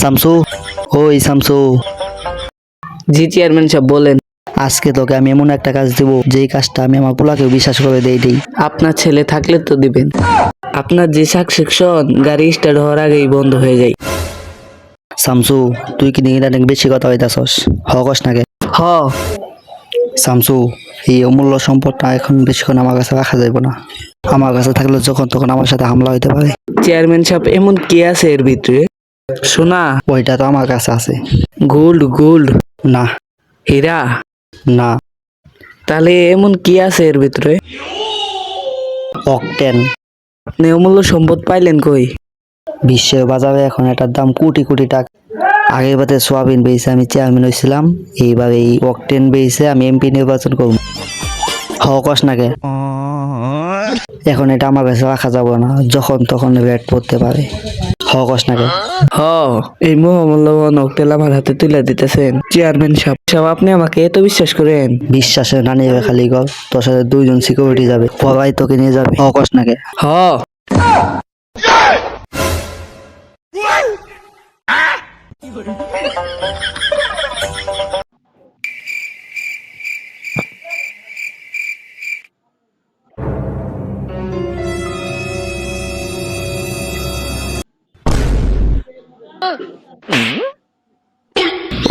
শামসু, ওই শামসু, জি চেয়ারম্যান সাহেব বলেন। আজকে তোকে আমি এমন একটা কাজ দিব যেই কাজটা আমি আমার পোলাকেও বিশ্বাস করে দেই। আপনার ছেলে থাকলে তো দিবেন। আপনার যে সাকসেকশন গাড়ি স্টার্ট হওয়ার আগেই বন্ধ হয়ে যায়। শামসু, তুই কি নিয়ে অনেক বেশি কথা হইতাছস? হকস নাকি? হ। শামসু, এই অমূল্য সম্পদটা এখন বেশিক্ষণ আমার কাছে রাখা যাইব না। আমার কাছে থাকলে যখন তখন আমার সাথে হামলা হইতে পারে। চেয়ারম্যান সাহেব এমন কি আছে এর ভিতরে? সোনা? ওইটা তো আমার কাছে আছে। গোল্ড? গোল্ড? না, হীরা? না, তাহলে এমন কি আছে এর ভিতরে? অকটেন। আপনি অমূল্য সম্পদ পাইলেন কই? বিশ্বের বাজারে এখন এটার দাম কোটি কোটি টাকা। আগের বারে সোয়াবিন বেচে আমি চেয়ারম্যান হয়েছিলাম, এইবার এই অকটেন বেচে আমি এমপি নির্বাচন করব। হকস নাকি? এখন এটা আমার কাছে রাখা যাব না, যখন তখন রেট পড়তে পারে। হকস নাকি? হ। এই মহামূল্যবান অকটেল আমার হাতে তুলে দিতেছেন চেয়ারম্যান সাহেব। সাহেব আপনি আমাকে এত বিশ্বাস করেন? বিশ্বাসের না নিয়ে খালি গল, তোর সাথে 2জন সিকিউরিটি যাবে, সবাই তোকে নিয়ে যাবে। হকস নাকি? হ।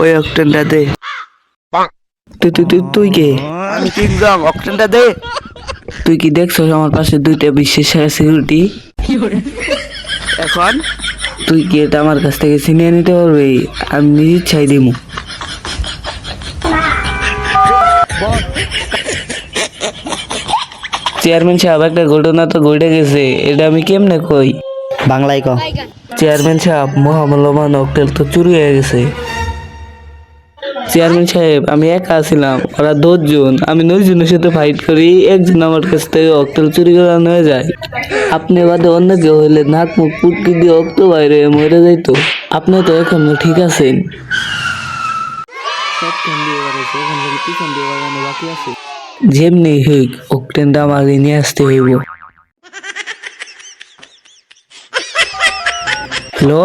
ওই অকটেনটা দে। তুই কে? আমি কিংডম, অকটেনটা দে। তুই কি দেখছস আমার পাশে দুইটা বিশ্বের সেরা সিকিউরিটি? এখন তুই কি এটা আমার কাছ থেকে ছিনিয়ে নিতে পারবি? আমি নিজ ইচ্ছাই দিমু। চেয়ারম্যান সাহেব একটা ঘটনা তো ঘটে গেছে, এটা আমি কেমনে কই? বাংলায় ক। চেয়ারম্যান সাহেব মহামূল্যবান অকটেল তো চুরি হয়ে গেছে। চেয়ারম্যান সাহেব আমি একা ছিলাম, ওরা 10 জন, আমি 9 জনের সাথে ফাইট করি, একজন আমার কাছ থেকে অকটেল চুরি করে নিয়ে যায়। আপনি বাদে অন্য কেউ হইলে নাক মুখ পুটকি দিয়ে অক্ত বাইরে মরে যাইতো। আপনি তো এখনো ঠিক আছেন। যেমনি হোক অকটেনটা আমার নিয়ে আসতে হইব। হ্যালো।